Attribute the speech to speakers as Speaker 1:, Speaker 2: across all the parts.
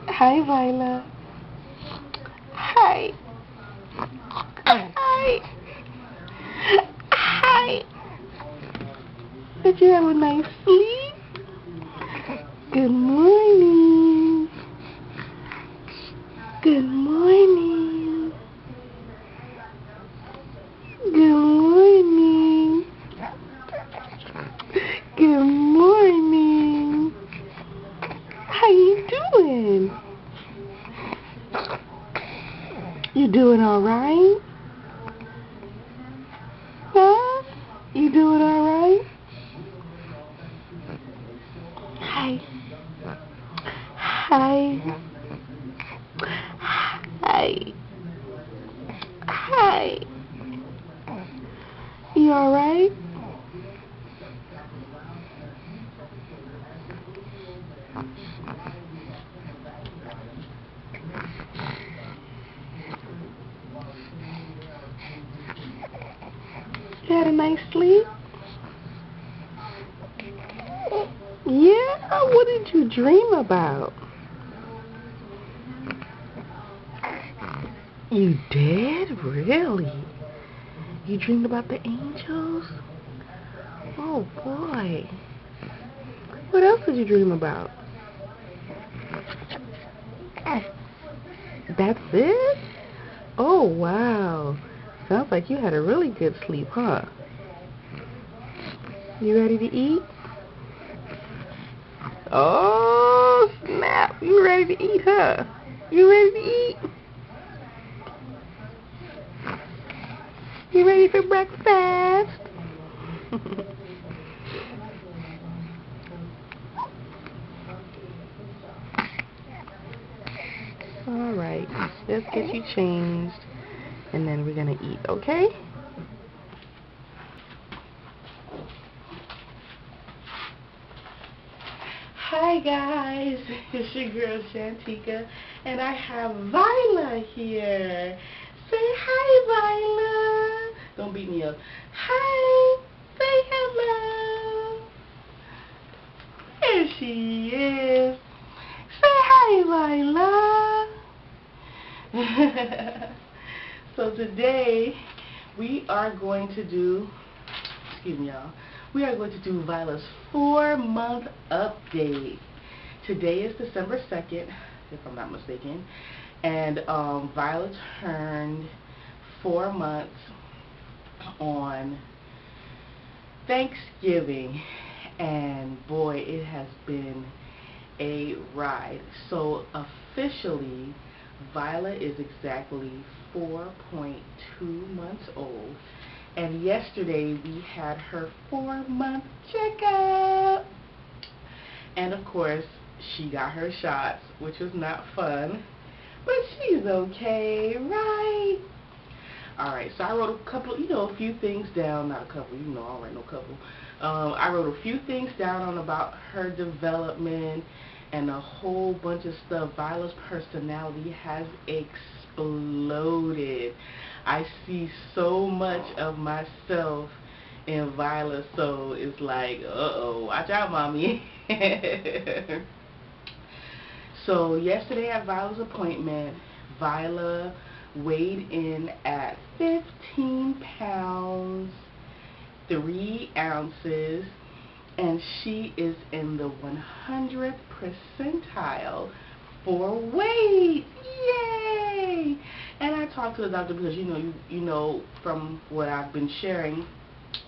Speaker 1: Hi, Vylah. Hi. Hi. Hi. Did you have a nice sleep? Good morning. Good morning. Good morning. Good morning. How you doing? You doing all right? Huh? You doing all right? Hi. Hi. Hi. Hi. You all right? You had a nice sleep? Yeah? What did you dream about? You did? Really? You dreamed about the angels? Oh boy. What else did you dream about? That's it? Oh wow. Sounds like you had a really good sleep, huh? You ready to eat? Oh snap. You ready to eat, huh? You ready to eat? You ready for breakfast? Alright, let's get you changed and then we're gonna eat, okay? Hi guys, it's your girl Shantika and I have Vylah here. Say hi, Vylah. Don't beat me up. Hi, say hello. There she is. Say hi, Vylah. So today we are going to do, excuse me y'all, we are going to do Vylah's 4-month update. Today is December 2nd, if I'm not mistaken, and Vylah turned 4 months on Thanksgiving, and boy, it has been a ride. So officially, Vylah is exactly 4.2 months old, and yesterday we had her 4-month checkup, and of course she got her shots, which was not fun, but she's okay, right? Alright, so I wrote a couple, a few things down, not a couple, I don't write no couple. I wrote a few things down on about her development and a whole bunch of stuff. Vylah's personality has exploded. I see so much of myself in Vylah, so it's like, uh-oh, watch out, mommy. So yesterday at Vylah's appointment, Vylah weighed in at 15 pounds, 3 ounces, and she is in the 100th percentile for weight. Yay! And I talked to the doctor because you know from what I've been sharing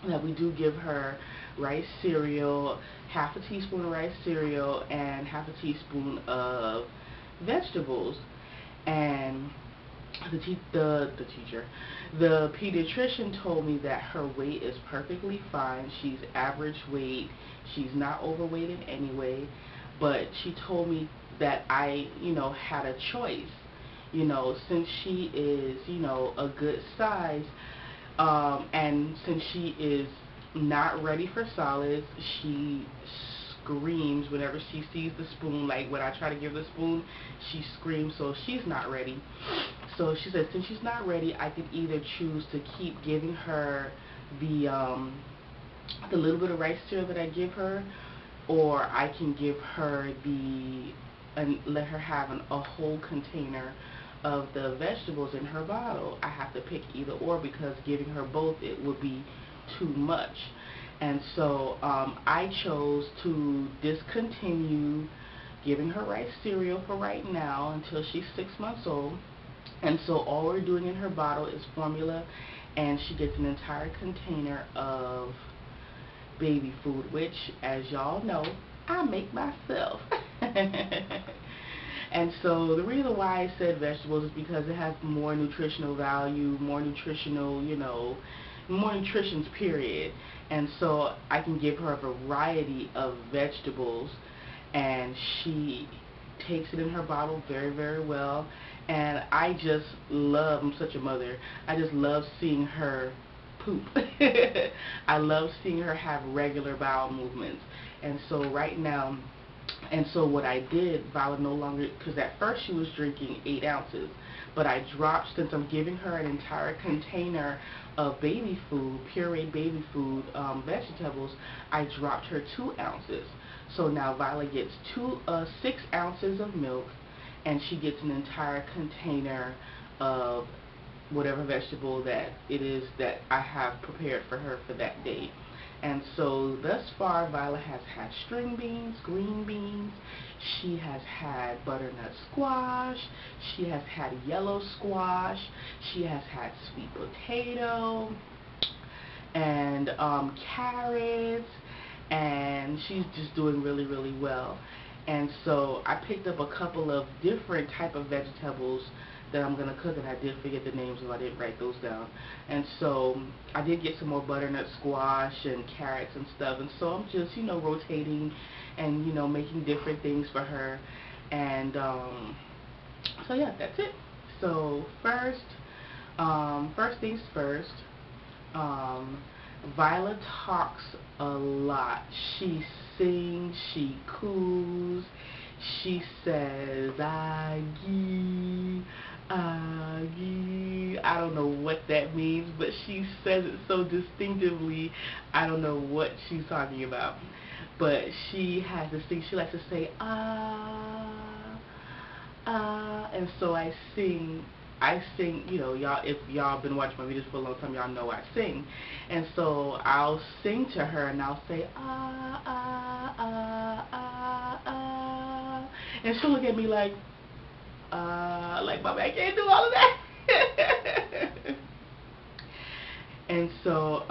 Speaker 1: that we do give her rice cereal, half a teaspoon of rice cereal, and half a teaspoon of vegetables. And the pediatrician told me that her weight is perfectly fine. She's average weight. She's not overweight in any way. But she told me that I, had a choice. Since she is, a good size, and since she is not ready for solids, she screams whenever she sees the spoon. Like when I try to give the spoon, she screams, so she's not ready. So she said since she's not ready, I could either choose to keep giving her the little bit of rice cereal that I give her, or I can give her the and let her have a whole container of the vegetables in her bottle. I have to pick either or, because giving her both, it would be too much. And so I chose to discontinue giving her rice cereal for right now until she's 6 months old. And so all we're doing in her bottle is formula, and she gets an entire container of baby food, which, as y'all know, I make myself. And so the reason why I said vegetables is because it has more nutritional value, more nutritional, more nutritions, period. And so I can give her a variety of vegetables, and she takes it in her bottle very, very well. And I just love, I'm such a mother, I just love seeing her poop. I love seeing her have regular bowel movements. And so right now, and so what I did, Vylah no longer, because at first she was drinking 8 ounces, but I dropped, since I'm giving her an entire container of baby food, pureed baby food, vegetables, I dropped her 2 ounces. So now Vylah gets 6 ounces of milk, and she gets an entire container of whatever vegetable that it is that I have prepared for her for that day. And so thus far, Vylah has had string beans, green beans, she has had butternut squash, she has had yellow squash, she has had sweet potato, and carrots, and she's just doing really, really well. And so I picked up a couple of different type of vegetables that I'm going to cook, and I did forget the names, so I didn't write those down. And so I did get some more butternut squash and carrots and stuff, and so I'm just, rotating and, making different things for her. And so yeah, that's it. So first things first, Vylah talks a lot. She sings, she coos, she says, "Aggie, Aggie." I don't know what that means, but she says it so distinctively, I don't know what she's talking about. But she has this thing, she likes to say, "Ah, ah," and so I sing, y'all, if y'all been watching my videos for a long time, y'all know I sing. And so I'll sing to her, and I'll say, "Ah, ah, ah, ah, ah." And she'll look at me like, "Mommy, I can't do all of that." And so,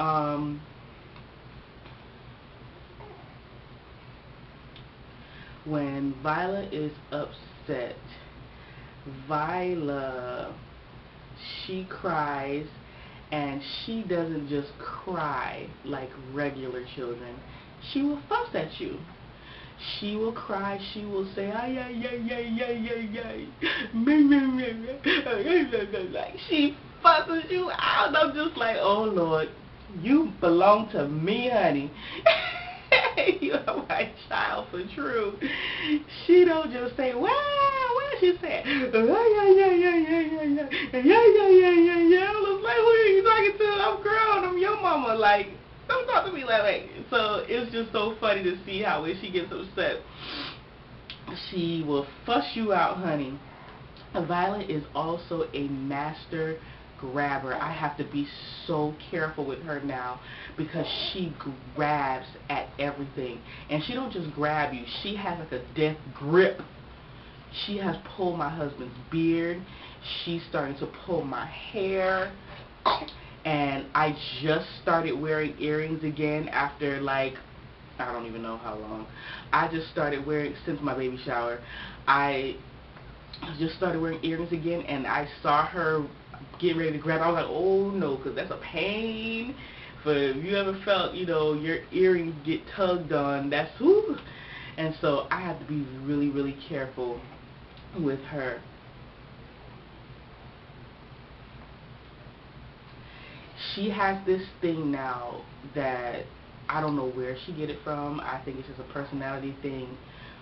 Speaker 1: when Vylah is upset, Vylah, she cries, and she doesn't just cry like regular children. She will fuss at you. She will cry, she will say, "Ay, ay, ay, ay, ay, ay, ay, me, me, me, me." Like, she fusses you out. I'm just like, oh Lord, you belong to me, honey. You are my child for true. She don't just say, "Wow," what she said? "Yeah, yeah, yeah, yeah, yeah, yeah, yeah, yeah, yeah, yeah, yeah, yeah." I was like, who are you talking to? I'm grown. I'm your mama. Like, don't talk to me like that. So it's just so funny to see how when she gets upset, she will fuss you out, honey. Vylah is also a master grabber. I have to be so careful with her now, because she grabs at everything. And she don't just grab you, she has like a death grip. She has pulled my husband's beard. She's starting to pull my hair. And I just started wearing earrings again after, like, I don't even know how long. I just started wearing, since my baby shower, I just started wearing earrings again, and I saw her getting ready to grab. I was like, oh no, because that's a pain. For if you ever felt, your earrings get tugged on, that's who. And so I have to be really, really careful with her. She has this thing now that I don't know where she get it from. I think it's just a personality thing,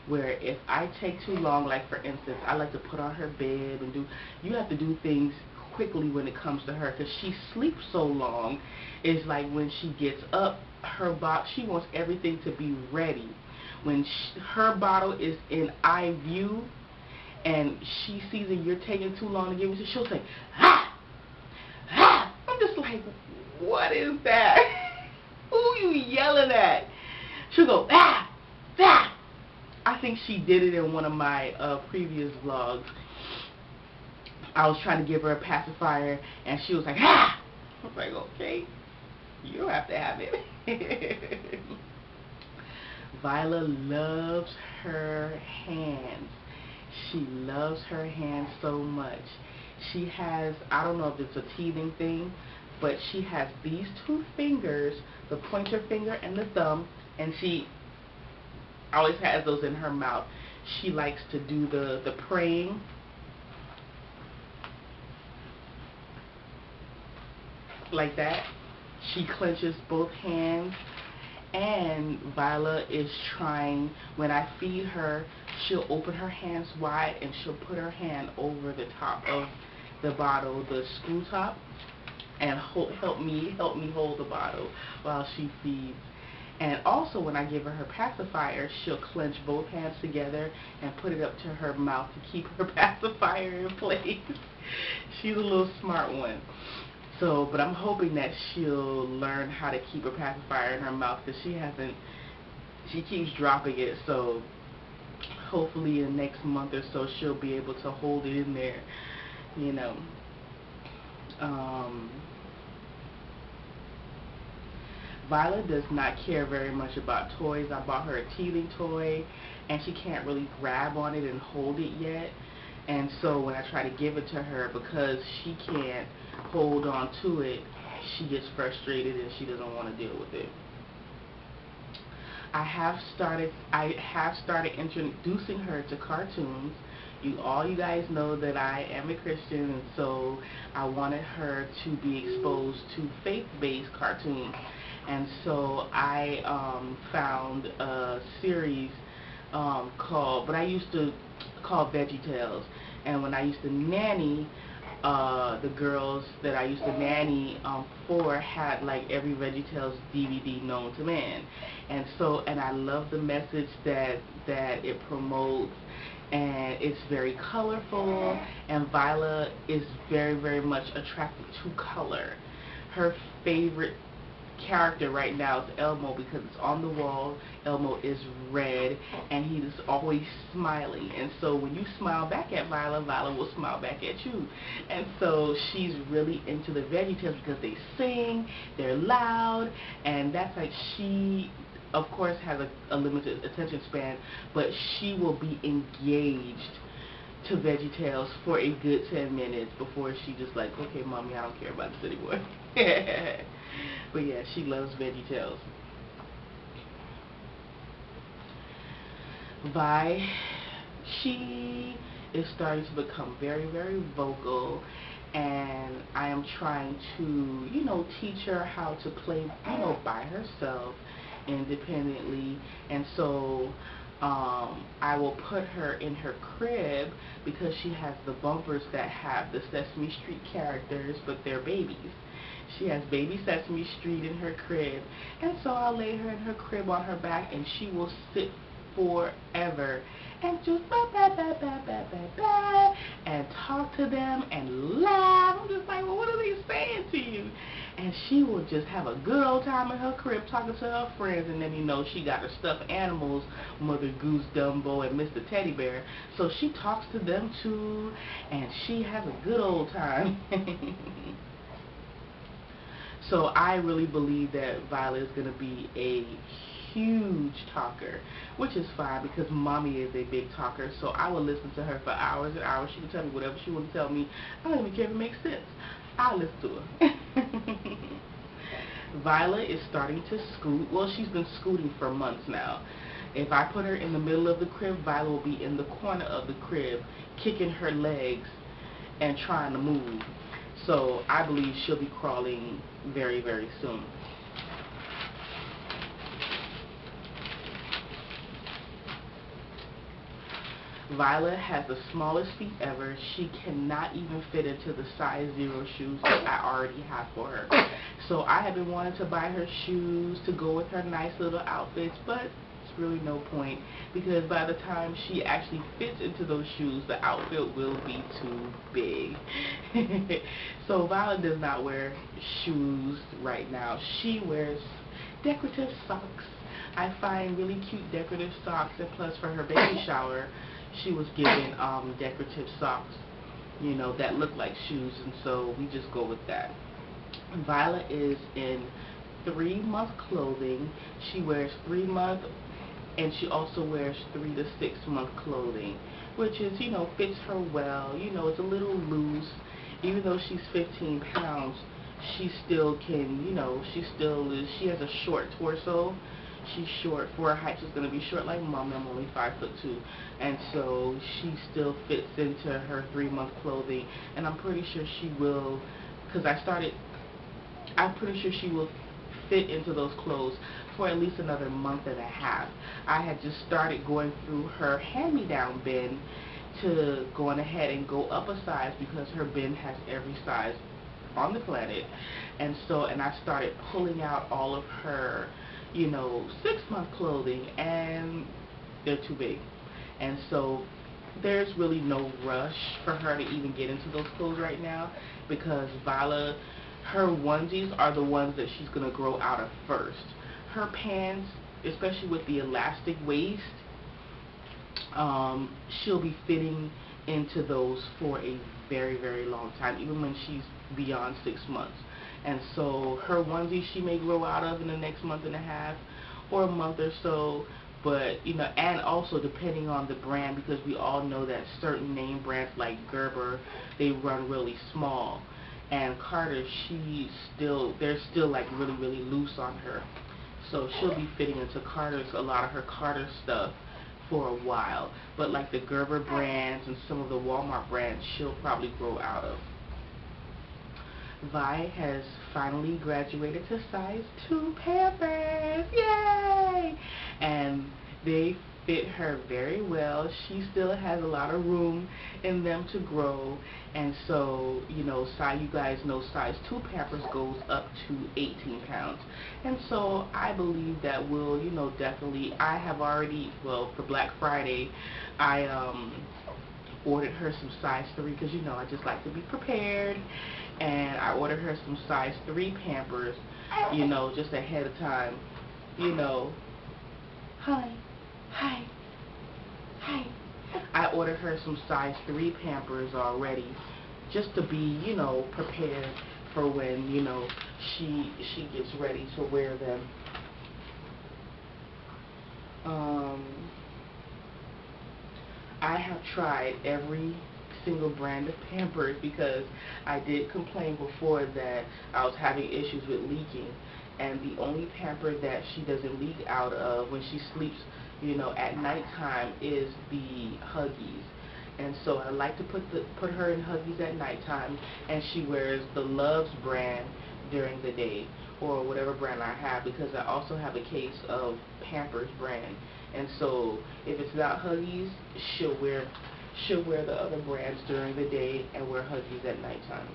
Speaker 1: where if I take too long, like for instance, I like to put on her bed and you have to do things quickly when it comes to her, because she sleeps so long. It's like when she gets up, her box, she wants everything to be ready. when her bottle is in eye view and she sees that you're taking too long to give it to, she'll say, "Ah! Ah!" I'm just like, what is that? Who you yelling at? She'll go, "Ah! Ah!" I think she did it in one of my previous vlogs. I was trying to give her a pacifier, and she was like, "Ah!" I was like, okay, you don't have to have it. Vylah loves her hands. She loves her hands so much. She has, I don't know if it's a teething thing, but she has these two fingers, the pointer finger and the thumb, and she always has those in her mouth. She likes to do the praying. Like that. She clenches both hands. And Vylah is trying, when I feed her, she'll open her hands wide and she'll put her hand over the top of the bottle, the screw top, and help me hold the bottle while she feeds. And also when I give her her pacifier, she'll clench both hands together and put it up to her mouth to keep her pacifier in place. She's a little smart one. So, but I'm hoping that she'll learn how to keep a pacifier in her mouth, because she keeps dropping it. So hopefully in the next month or so she'll be able to hold it in there, you know. Vylah does not care very much about toys. I bought her a teething toy, and she can't really grab on it and hold it yet. And so when I try to give it to her, because she can't hold on to it, she gets frustrated and she doesn't want to deal with it. I have started introducing her to cartoons. All you guys know that I am a Christian, and so I wanted her to be exposed to faith-based cartoons. And so I found a series called, what I used to call VeggieTales. And when I used to nanny, the girls that I used to nanny for had like every VeggieTales DVD known to man. And so, and I love the message that it promotes, and it's very colorful, and Vylah is very, very much attracted to color. Her favorite character right now is Elmo, because it's on the wall. Elmo is red and he is always smiling, and so when you smile back at Vylah, Vylah will smile back at you. And so she's really into the VeggieTales because they sing, they're loud, and that's like, she of course has a limited attention span, but she will be engaged to VeggieTales for a good 10 minutes before she just like, okay, mommy, I don't care about this anymore. But yeah, she loves VeggieTales. Vi, she is starting to become very, very vocal, and I am trying to, you know, teach her how to play, you know, by herself, independently. And so I will put her in her crib, because she has the bumpers that have the Sesame Street characters, but they're babies. She has baby Sesame Street in her crib, and so I'll lay her in her crib on her back, and she will sit forever and just and talk to them and laugh. I'm just like, well, what are they saying to you? And she will just have a good old time in her crib talking to her friends, and then, you know, she got her stuffed animals, Mother Goose, Dumbo, and Mr. Teddy Bear, so she talks to them too, and she has a good old time. So I really believe that Vylah is going to be a huge talker, which is fine, because mommy is a big talker, so I will listen to her for hours and hours. She can tell me whatever she wants to tell me. I don't even care if it makes sense. I'll listen to her. Vylah is starting to scoot. Well, she's been scooting for months now. If I put her in the middle of the crib, Vylah will be in the corner of the crib, kicking her legs and trying to move. So I believe she'll be crawling very, very soon. Vylah has the smallest feet ever. She cannot even fit into the size 0 shoes that I already have for her. So I have been wanting to buy her shoes to go with her nice little outfits, but really no point, because by the time she actually fits into those shoes, the outfit will be too big. So Vylah does not wear shoes right now. She wears decorative socks. I find really cute decorative socks, and plus for her baby shower, she was given decorative socks, you know, that look like shoes, and so we just go with that. Vylah is in 3-month clothing. She wears 3-month, and she also wears 3 to 6-month clothing, which is, you know, fits her well. You know, it's a little loose. Even though she's 15 pounds, she still can, you know, she still is, she has a short torso. She's short. For her height, she's going to be short like Mom. I'm only 5'2", and so she still fits into her 3-month clothing, and I'm pretty sure she will, because I'm pretty sure she will fit into those clothes for at least another month and a half. I had just started going through her hand-me-down bin to go on ahead and go up a size, because her bin has every size on the planet, and I started pulling out all of her, you know, 6-month clothing, and they're too big, and so there's really no rush for her to even get into those clothes right now, because Vylah, her onesies are the ones that she's going to grow out of first. Her pants, especially with the elastic waist, she'll be fitting into those for a very, very long time, even when she's beyond 6 months. And so her onesie she may grow out of in the next month and a half or a month or so, but, you know, and also depending on the brand, because we all know that certain name brands like Gerber, they run really small. And Carter, they're still like really, really loose on her. So she'll be fitting into a lot of her Carter stuff for a while. But like the Gerber brands and some of the Walmart brands, she'll probably grow out of. Vi has finally graduated to size 2 Pampers. Yay! And they fit her very well. She still has a lot of room in them to grow. And so, you know, you guys know size 2 Pampers goes up to 18 pounds. And so I believe that we'll, you know, definitely, I have already, well, for Black Friday, I ordered her some size 3, because, you know, I just like to be prepared, and I ordered her some size 3 Pampers, you know, just ahead of time, you know. Hi. I ordered her some size 3 Pampers already, just to be, you know, prepared for when, you know, she gets ready to wear them. I have tried every single brand of Pampers, because I did complain before that I was having issues with leaking, and the only Pamper that she doesn't leak out of when she sleeps, you know, at nighttime is the Huggies. And so I like to put her in Huggies at nighttime, and she wears the Loves brand during the day, or whatever brand I have, because I also have a case of Pampers brand. And so if it's not Huggies, she'll wear the other brands during the day and wear Huggies at nighttime.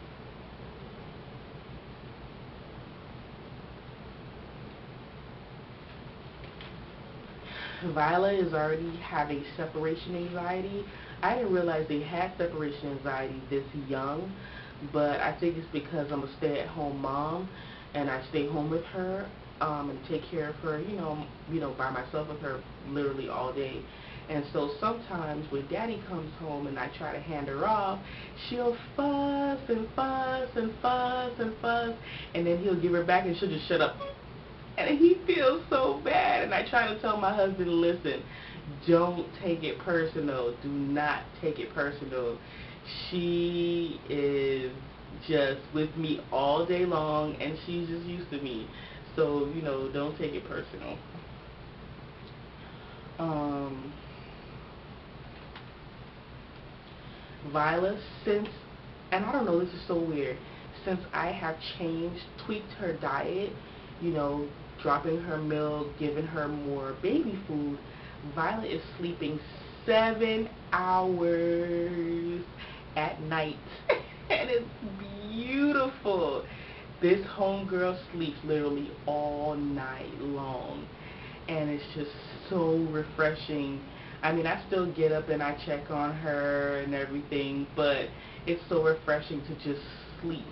Speaker 1: Vylah is already having separation anxiety. I didn't realize they had separation anxiety this young, but I think it's because I'm a stay-at-home mom, and I stay home with her and take care of her, you know, by myself with her literally all day. And so sometimes when Daddy comes home and I try to hand her off, she'll fuss and fuss and fuss and fuss, and then he'll give her back and she'll just shut up. And he feels so bad, and I try to tell my husband, listen, don't take it personal. Do not take it personal. She is just with me all day long, and she's just used to me. So, you know, don't take it personal. Vylah, and I don't know, this is so weird, since I have tweaked her diet, you know, dropping her milk, giving her more baby food, Vylah is sleeping 7 hours at night. And it's beautiful. This homegirl sleeps literally all night long. and it's just so refreshing. I mean, I still get up and I check on her and everything, but it's so refreshing to just sleep,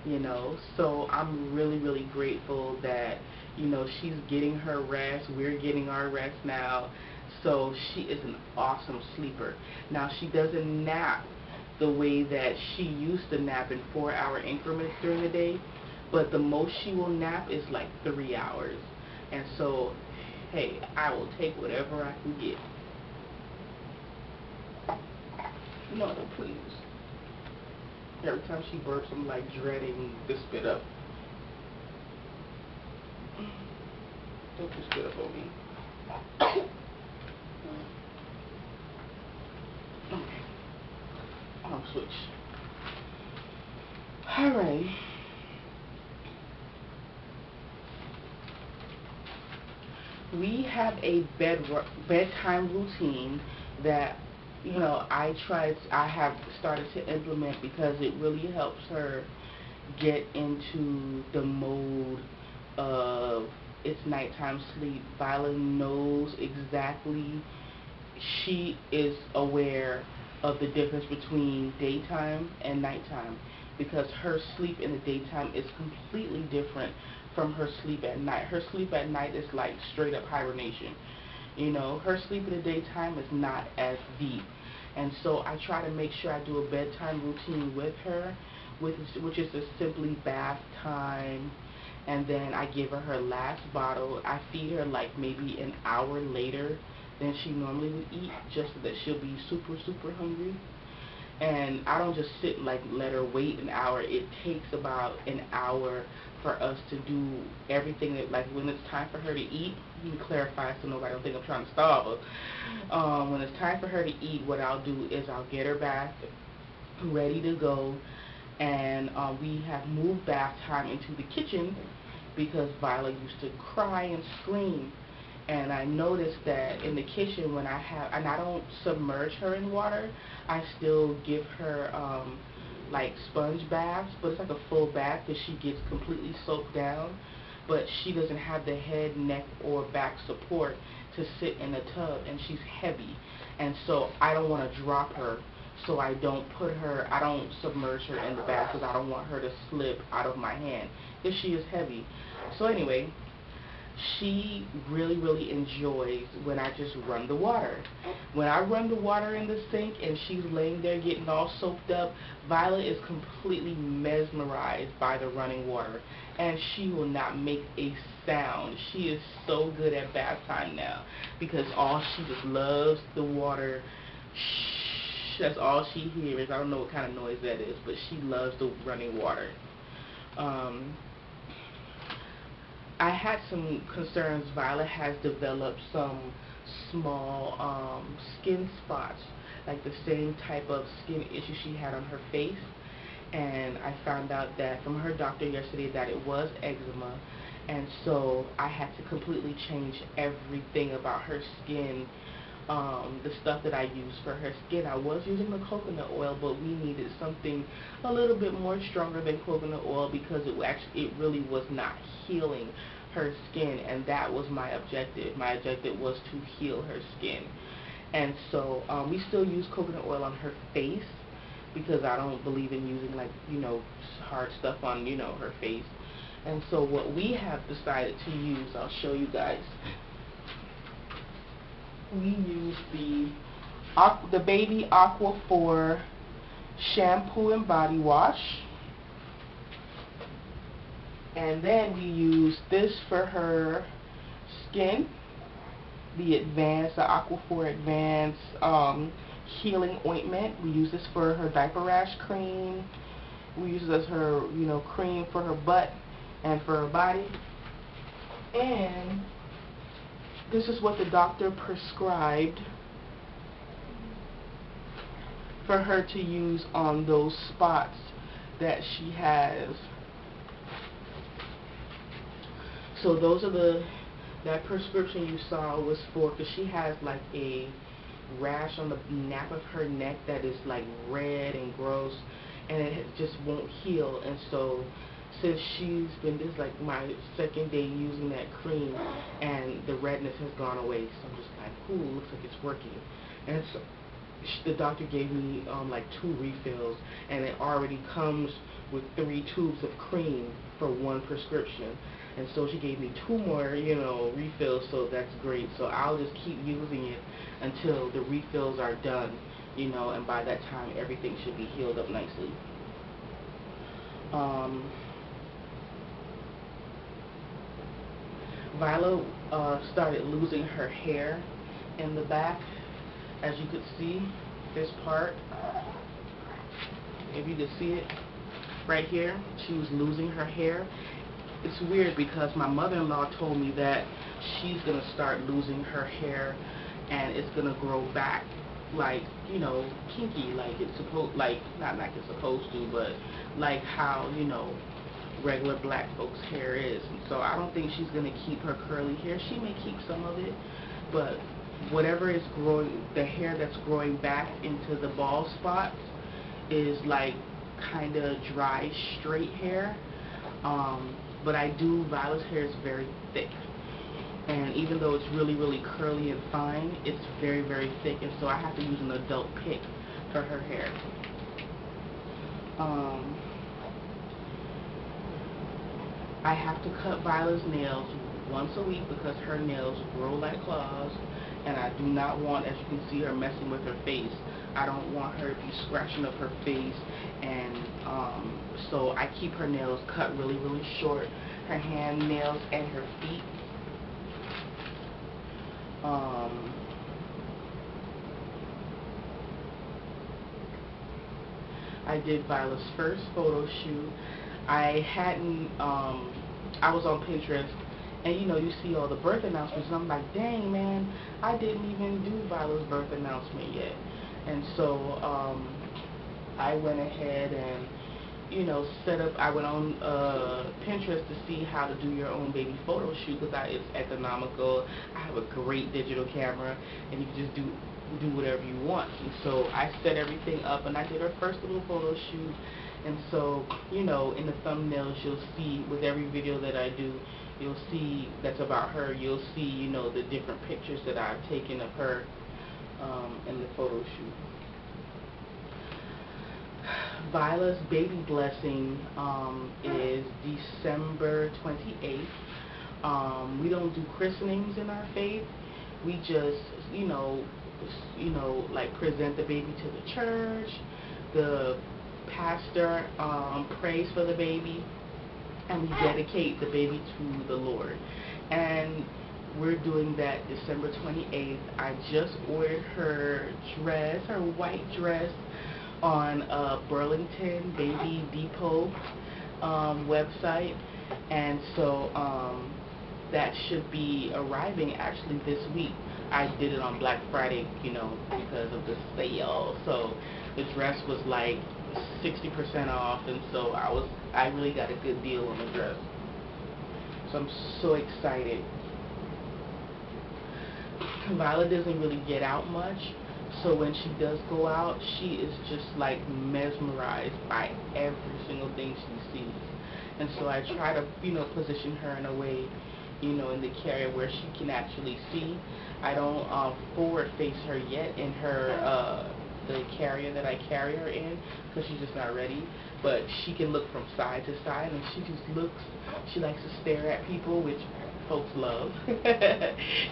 Speaker 1: you know. So I'm really, really grateful that, you know, she's getting her rest. We're getting our rest now. So she is an awesome sleeper. Now, she doesn't nap the way that she used to nap in 4-hour increments during the day, but the most she will nap is like 3 hours. And so, hey, I will take whatever I can get. No, please. Every time she burps, I'm like dreading the spit up. Don't you spit up on me. Okay. I'll switch. Alright. We have a bedtime routine that, you know, I have started to implement because it really helps her get into the mode of it's nighttime sleep. Vylah knows exactly, she is aware of the difference between daytime and nighttime, because her sleep in the daytime is completely different from her sleep at night. Her sleep at night is like straight up hibernation. You know, her sleep in the daytime is not as deep. And so I try to make sure I do a bedtime routine with her, which is just simply bath time, and then I give her her last bottle. I feed her like maybe an hour later than she normally would eat, just so that she'll be super, super hungry. And I don't just sit and like let her wait an hour. It takes about an hour for us to do everything that, like, when it's time for her to eat, let me clarify so nobody don't think I'm trying to starve her. When it's time for her to eat, what I'll do is I'll get her bath ready to go, and we have moved bath time into the kitchen because Vylah used to cry and scream. And I noticed that in the kitchen, when and I don't submerge her in water, I still give her like sponge baths, but it's like a full bath because she gets completely soaked down. But she doesn't have the head, neck, or back support to sit in a tub, and she's heavy. And so I don't want to drop her, so I don't submerge her in the bath because I don't want her to slip out of my hand if she is heavy. So anyway, she really, really enjoys when I just run the water. When I run the water in the sink and she's laying there getting all soaked up, Vylah is completely mesmerized by the running water, and she will not make a sound. She is so good at bath time now because she just loves the water. Shh, that's all she hears. I don't know what kind of noise that is, but she loves the running water. I had some concerns. Vylah has developed some small skin spots, like the same type of skin issue she had on her face. And I found out that from her doctor yesterday that it was eczema. And so I had to completely change everything about her skin. The stuff that I use for her skin, I was using the coconut oil, but we needed something a little bit more stronger than coconut oil because it really was not healing her skin, and that was my objective. My objective was to heal her skin. And so we still use coconut oil on her face because I don't believe in using, like, you know, hard stuff on, you know, her face. And so what we have decided to use, I'll show you guys. We use the Baby Aqua 4 shampoo and body wash, and then we use this for her skin, the Aqua 4 Advanced healing ointment. We use this for her diaper rash cream. We use this as her, you know, cream for her butt and for her body. And this is what the doctor prescribed for her to use on those spots that she has. So those are that prescription you saw was for, because she has like a rash on the nape of her neck that is like red and gross, and it just won't heal. And so since she's been, this is like my second day using that cream, and the redness has gone away. So I'm just like, ooh, looks like it's working. And so the doctor gave me like 2 refills, and it already comes with 3 tubes of cream for 1 prescription. And so she gave me 2 more, you know, refills, so that's great. So I'll just keep using it until the refills are done, you know, and by that time everything should be healed up nicely. Vylah started losing her hair in the back. As you could see, this part, if you could see it right here, she was losing her hair. It's weird because my mother-in-law told me that she's going to start losing her hair and it's going to grow back like, you know, kinky, like it's supposed, like, not like it's supposed to, but like how, you know, regular black folks' hair is. And so I don't think she's going to keep her curly hair. She may keep some of it, but whatever is growing, the hair that's growing back into the bald spots is like kind of dry, straight hair. But Vyla's hair is very thick. And even though it's really, really curly and fine, it's very, very thick. And so I have to use an adult pick for her hair. I have to cut Vyla's nails once a week because her nails grow like claws, and I do not want, as you can see, her messing with her face. I don't want her to be scratching up her face, and so I keep her nails cut really, really short, her hand nails and her feet. I did Vyla's first photo shoot. I hadn't, I was on Pinterest, and you know, you see all the birth announcements, and I'm like, dang man, I didn't even do Vyla's birth announcement yet. And so I went ahead and, you know, set up, I went on Pinterest to see how to do your own baby photo shoot, because it's economical. I have a great digital camera, and you can just do whatever you want. And so I set everything up, and I did her first little photo shoot. And so, you know, in the thumbnails you'll see, with every video that I do, you'll see that's about her, you'll see, you know, the different pictures that I've taken of her in the photo shoot. Vyla's baby blessing is December 28th. We don't do christenings in our faith. We just, you know, like present the baby to the church. The pastor prays for the baby, and we dedicate the baby to the Lord. And we're doing that December 28th. I just ordered her dress, her white dress, on Burlington Baby Depot website, and so that should be arriving actually this week. I did it on Black Friday, you know, because of the sale. So the dress was like 60% off, and so I really got a good deal on the dress. So I'm so excited. Vylah doesn't really get out much, so when she does go out, she is just like mesmerized by every single thing she sees. And so I try to, you know, position her in a way, you know, in the carrier where she can actually see. I don't forward face her yet in her the carrier that I carry her in, because she's just not ready. But she can look from side to side, and she just looks. She likes to stare at people, which folks love.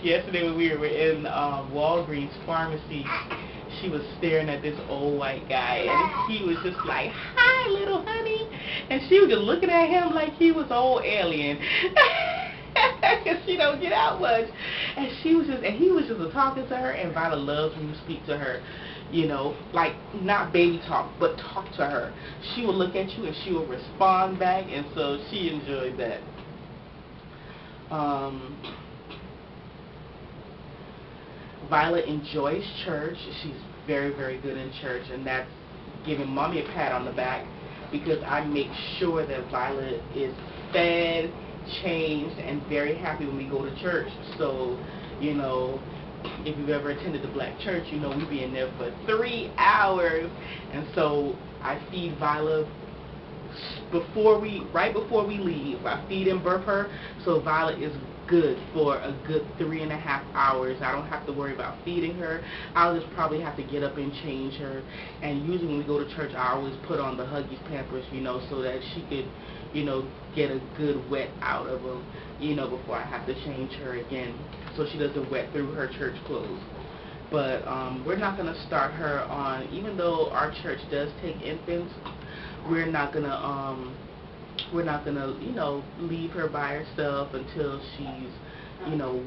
Speaker 1: Yesterday when we were in Walgreens pharmacy, she was staring at this old white guy, and he was just like, "Hi, little honey," and she was just looking at him like he was old alien. Because she don't get out much, and he was just talking to her. And Vylah loves when you speak to her, you know, like not baby talk, but talk to her. She will look at you and she will respond back, and so she enjoyed that. Vylah enjoys church. She's very, very good in church, and that's giving mommy a pat on the back, because I make sure that Vylah is fed, changed, and very happy when we go to church. So, you know, if you've ever attended the black church, you know we be in there for 3 hours, and so I feed Vylah right before we leave, I feed and burp her, so Vylah is good for a good 3.5 hours. I don't have to worry about feeding her. I'll just probably have to get up and change her. And usually when we go to church, I always put on the Huggies Pampers, so that she could, get a good wet out of them, before I have to change her again, so she doesn't wet through her church clothes. But we're not going to start her on, even though our church does take infants, we're not going to, leave her by herself until she's,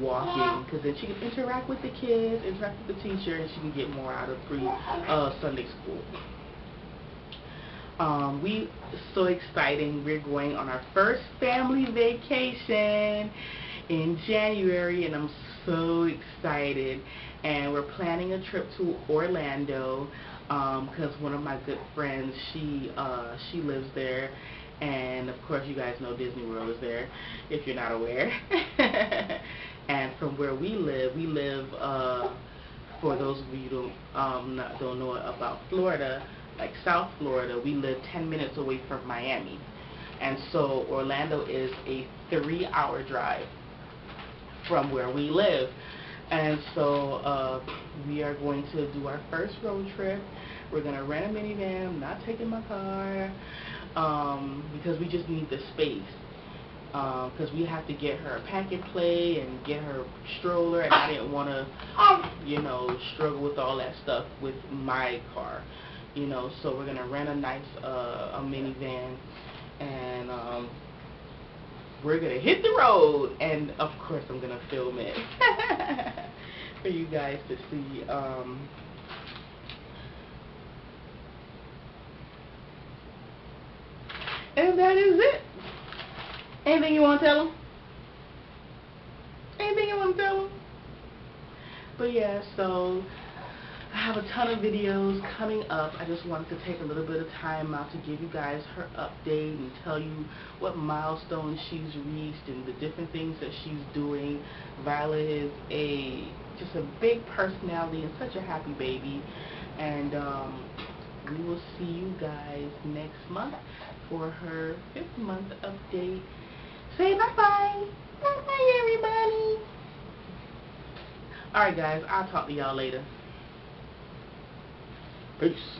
Speaker 1: walking, because then she can interact with the kids, interact with the teacher, and she can get more out of Sunday school. So exciting. We're going on our first family vacation in January, and I'm so excited. And we're planning a trip to Orlando, because one of my good friends, she lives there, and of course you guys know Disney World is there, if you're not aware. And from where we live, for those of you who don't know about Florida, like South Florida, we live 10 minutes away from Miami. And so Orlando is a 3-hour drive from where we live. And so we are going to do our first road trip. We're going to rent a minivan. I'm not taking my car, because we just need the space. Because we have to get her a pack-and-play and get her stroller, and I didn't want to, struggle with all that stuff with my car. So we're going to rent a nice a minivan, and we're going to hit the road, and of course I'm going to film it for you guys to see. And that is it. Anything you want to tell them? Anything you want to tell them? But yeah, so I have a ton of videos coming up. I just wanted to take a little bit of time out to give you guys her update and tell you what milestones she's reached and the different things that she's doing. Vylah is just a big personality and such a happy baby. And we will see you guys next month for her 5th month update. Say bye-bye. Bye-bye, everybody. Alright, guys. I'll talk to y'all later. Peace.